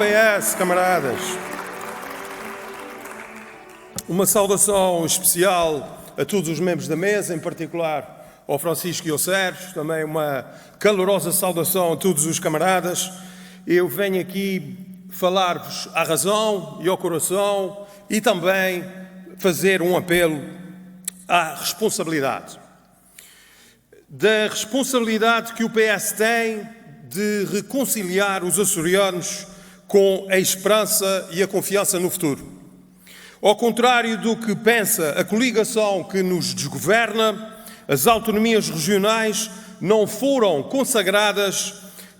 PS, camaradas, uma saudação especial a todos os membros da mesa, em particular ao Francisco e ao Sérgio, também uma calorosa saudação a todos os camaradas. Eu venho aqui falar-vos à razão e ao coração e também fazer um apelo à responsabilidade. Da responsabilidade que o PS tem de reconciliar os açorianos com a esperança e a confiança no futuro. Ao contrário do que pensa a coligação que nos desgoverna, as autonomias regionais não foram consagradas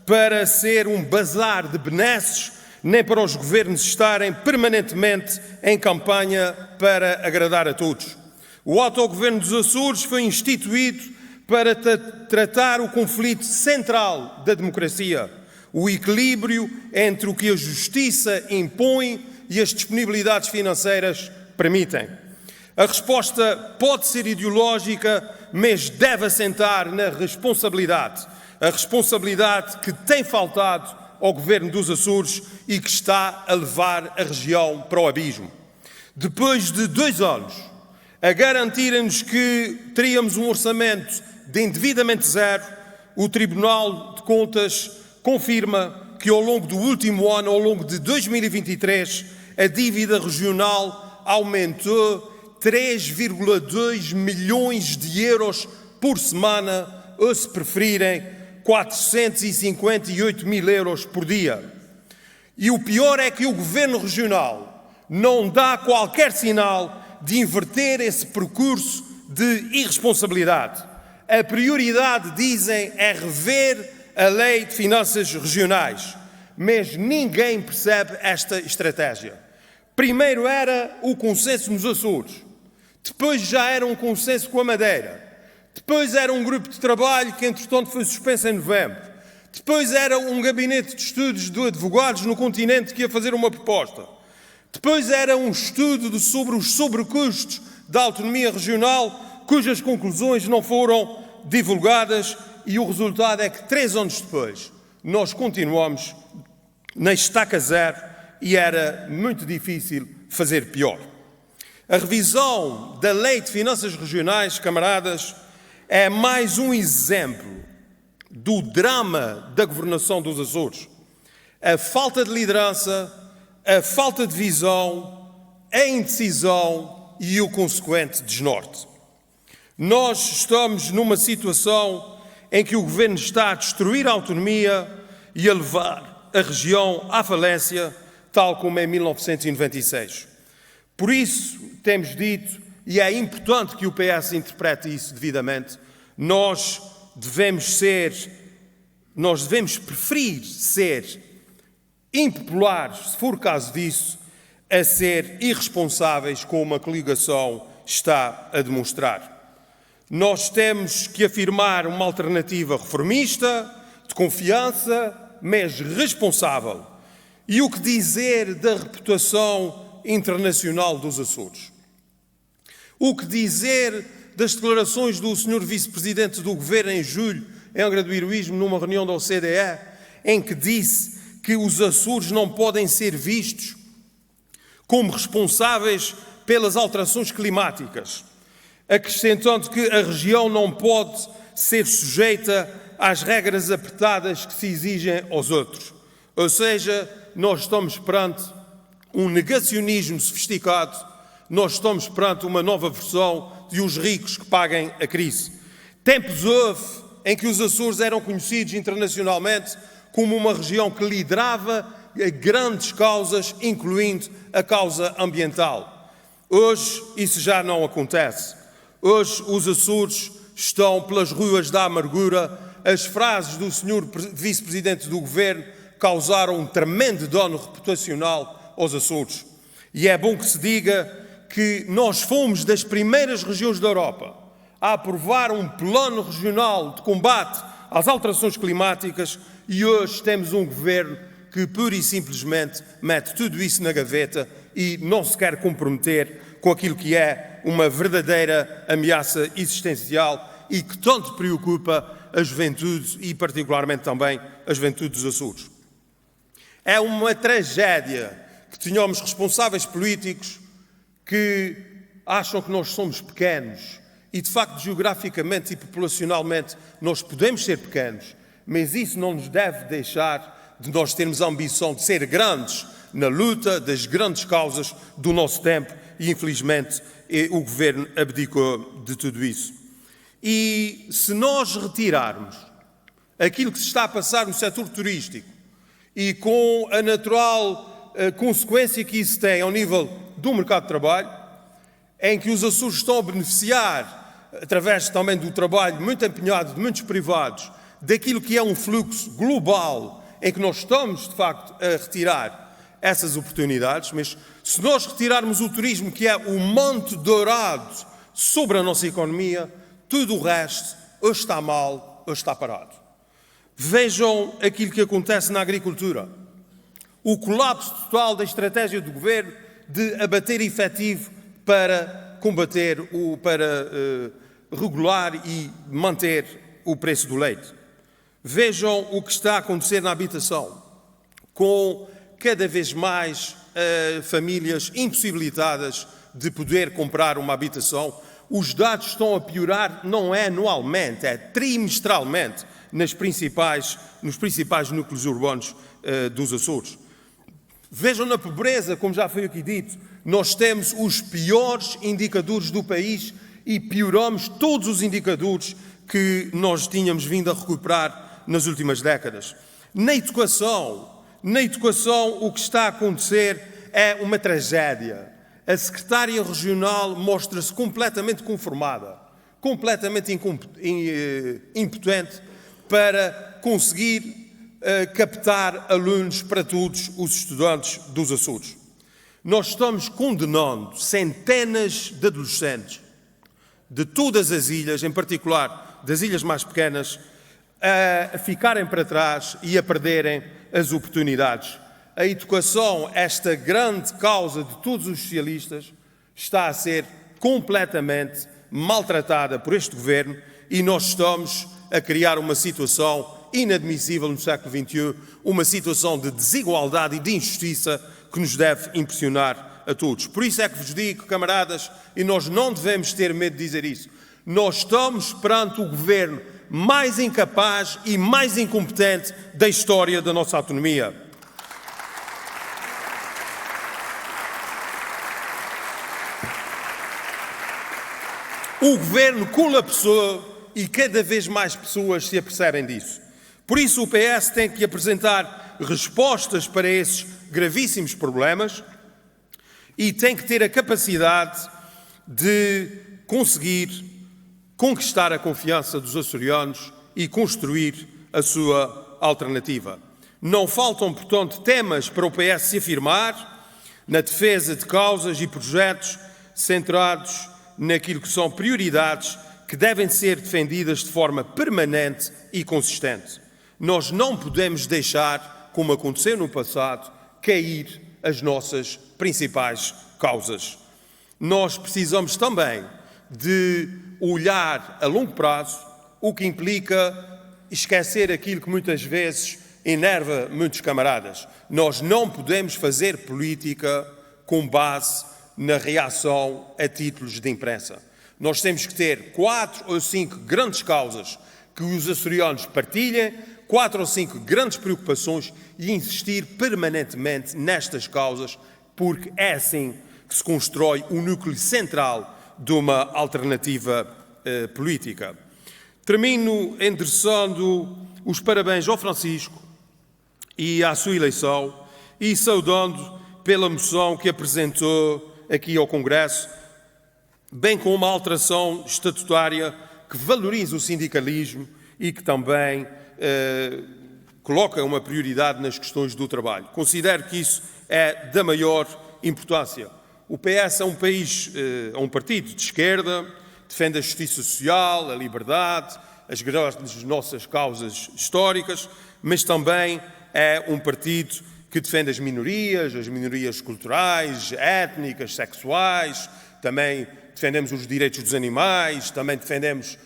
para ser um bazar de benesses, nem para os governos estarem permanentemente em campanha para agradar a todos. O autogoverno dos Açores foi instituído para tratar o conflito central da democracia, o equilíbrio entre o que a justiça impõe e as disponibilidades financeiras permitem. A resposta pode ser ideológica, mas deve assentar na responsabilidade. A responsabilidade que tem faltado ao Governo dos Açores e que está a levar a região para o abismo. Depois de 2 anos a garantirem-nos que teríamos um orçamento de endividamento zero, o Tribunal de Contas confirma que ao longo do último ano, ao longo de 2023, a dívida regional aumentou 3,2 milhões de euros por semana, ou se preferirem, 458 mil euros por dia. E o pior é que o Governo Regional não dá qualquer sinal de inverter esse percurso de irresponsabilidade. A prioridade, dizem, é rever a Lei de Finanças Regionais, mas ninguém percebe esta estratégia. Primeiro era o consenso nos Açores, depois já era um consenso com a Madeira, depois era um grupo de trabalho que entretanto foi suspenso em novembro, depois era um gabinete de estudos de advogados no continente que ia fazer uma proposta, depois era um estudo sobre os sobrecustos da autonomia regional, cujas conclusões não foram divulgadas, e o resultado é que 3 anos depois nós continuamos na estaca zero e era muito difícil fazer pior. A revisão da Lei de Finanças Regionais, camaradas, é mais um exemplo do drama da governação dos Açores. A falta de liderança, a falta de visão, a indecisão e o consequente desnorte. Nós estamos numa situação em que o Governo está a destruir a autonomia e a levar a região à falência, tal como em 1996. Por isso, temos dito, e é importante que o PS interprete isso devidamente, nós devemos preferir ser impopulares, se for o caso disso, a ser irresponsáveis, como a coligação está a demonstrar. Nós temos que afirmar uma alternativa reformista, de confiança, mas responsável. E o que dizer da reputação internacional dos Açores? O que dizer das declarações do Sr. Vice-Presidente do Governo em julho, em Angra do Heroísmo, numa reunião da OCDE, em que disse que os Açores não podem ser vistos como responsáveis pelas alterações climáticas, acrescentando que a região não pode ser sujeita às regras apertadas que se exigem aos outros. Ou seja, nós estamos perante um negacionismo sofisticado, nós estamos perante uma nova versão de os ricos que paguem a crise. Tempos houve em que os Açores eram conhecidos internacionalmente como uma região que liderava grandes causas, incluindo a causa ambiental. Hoje isso já não acontece. Hoje os Açores estão pelas ruas da amargura. As frases do Sr. Vice-Presidente do Governo causaram um tremendo dano reputacional aos Açores. E é bom que se diga que nós fomos das primeiras regiões da Europa a aprovar um plano regional de combate às alterações climáticas e hoje temos um governo que pura e simplesmente mete tudo isso na gaveta e não se quer comprometer com aquilo que é uma verdadeira ameaça existencial e que tanto preocupa a juventude e particularmente também a juventude dos Açores. É uma tragédia que tenhamos responsáveis políticos que acham que nós somos pequenos e, de facto, geograficamente e populacionalmente nós podemos ser pequenos, mas isso não nos deve deixar de nós termos a ambição de ser grandes na luta das grandes causas do nosso tempo e, infelizmente, o Governo abdicou de tudo isso. E se nós retirarmos aquilo que se está a passar no setor turístico e com a natural consequência que isso tem ao nível do mercado de trabalho, em que os Açores estão a beneficiar, através também do trabalho muito empenhado de muitos privados, daquilo que é um fluxo global em que nós estamos, de facto, a retirar essas oportunidades, mas se nós retirarmos o turismo, que é o manto dourado sobre a nossa economia, tudo o resto ou está mal ou está parado. Vejam aquilo que acontece na agricultura. O colapso total da estratégia do Governo de abater efetivo para combater, para regular e manter o preço do leite. Vejam o que está a acontecer na habitação, com cada vez mais famílias impossibilitadas de poder comprar uma habitação. Os dados estão a piorar, não é anualmente, é trimestralmente, nos principais núcleos urbanos dos Açores. Vejam na pobreza, como já foi aqui dito, nós temos os piores indicadores do país e pioramos todos os indicadores que nós tínhamos vindo a recuperar nas últimas décadas. Na educação, o que está a acontecer é uma tragédia. A secretária regional mostra-se completamente conformada, completamente impotente para conseguir captar alunos para todos os estudantes dos Açores. Nós estamos condenando centenas de adolescentes de todas as ilhas, em particular das ilhas mais pequenas, a ficarem para trás e a perderem as oportunidades. A educação, esta grande causa de todos os socialistas, está a ser completamente maltratada por este Governo e nós estamos a criar uma situação inadmissível no século XXI, uma situação de desigualdade e de injustiça que nos deve impressionar a todos. Por isso é que vos digo, camaradas, e nós não devemos ter medo de dizer isso, nós estamos perante o Governo mais incapaz e mais incompetente da história da nossa autonomia. O Governo colapsou e cada vez mais pessoas se apercebem disso. Por isso o PS tem que apresentar respostas para esses gravíssimos problemas e tem que ter a capacidade de conseguir conquistar a confiança dos açorianos e construir a sua alternativa. Não faltam, portanto, temas para o PS se afirmar na defesa de causas e projetos centrados naquilo que são prioridades que devem ser defendidas de forma permanente e consistente. Nós não podemos deixar, como aconteceu no passado, cair as nossas principais causas. Nós precisamos também de olhar a longo prazo, o que implica esquecer aquilo que muitas vezes enerva muitos camaradas. Nós não podemos fazer política com base na reação a títulos de imprensa. Nós temos que ter 4 ou 5 grandes causas que os açorianos partilhem, 4 ou 5 grandes preocupações e insistir permanentemente nestas causas, porque é assim que se constrói o núcleo central de uma alternativa política. Termino endereçando os parabéns ao Francisco e à sua eleição e saudando pela moção que apresentou aqui ao Congresso, bem como uma alteração estatutária que valoriza o sindicalismo e que também coloca uma prioridade nas questões do trabalho. Considero que isso é da maior importância. O PS é um partido de esquerda, defende a justiça social, a liberdade, as grandes nossas causas históricas, mas também é um partido que defende as minorias culturais, étnicas, sexuais, também defendemos os direitos dos animais, também defendemos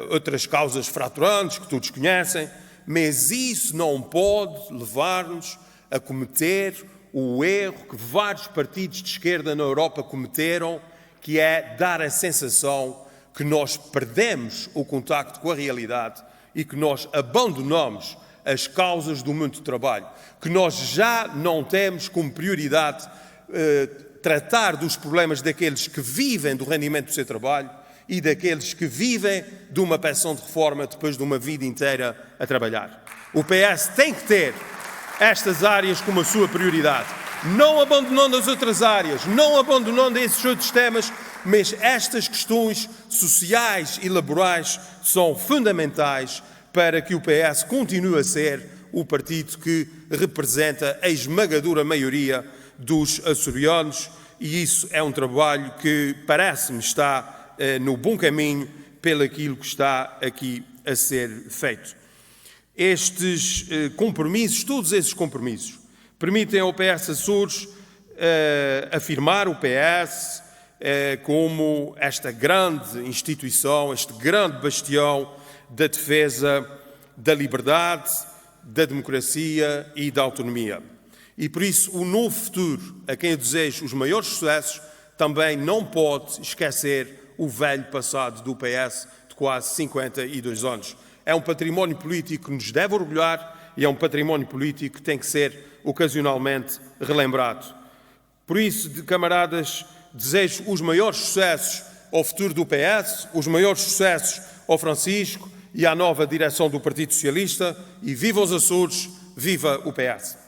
outras causas fraturantes que todos conhecem, mas isso não pode levar-nos a cometer o erro que vários partidos de esquerda na Europa cometeram, que é dar a sensação que nós perdemos o contacto com a realidade e que nós abandonamos as causas do mundo do trabalho, que nós já não temos como prioridade tratar dos problemas daqueles que vivem do rendimento do seu trabalho e daqueles que vivem de uma pensão de reforma depois de uma vida inteira a trabalhar. O PS tem que ter estas áreas como a sua prioridade, não abandonando as outras áreas, não abandonando esses outros temas, mas estas questões sociais e laborais são fundamentais para que o PS continue a ser o partido que representa a esmagadora maioria dos açorianos, e isso é um trabalho que parece-me está no bom caminho pelo aquilo que está aqui a ser feito. Estes compromissos, todos esses compromissos, permitem ao PS Açores afirmar o PS como esta grande instituição, este grande bastião da defesa da liberdade, da democracia e da autonomia. E por isso o novo futuro, a quem eu desejo os maiores sucessos, também não pode esquecer o velho passado do PS de quase 52 anos. É um património político que nos deve orgulhar e é um património político que tem que ser ocasionalmente relembrado. Por isso, camaradas, desejo os maiores sucessos ao futuro do PS, os maiores sucessos ao Francisco e à nova direção do Partido Socialista, e viva os Açores, viva o PS!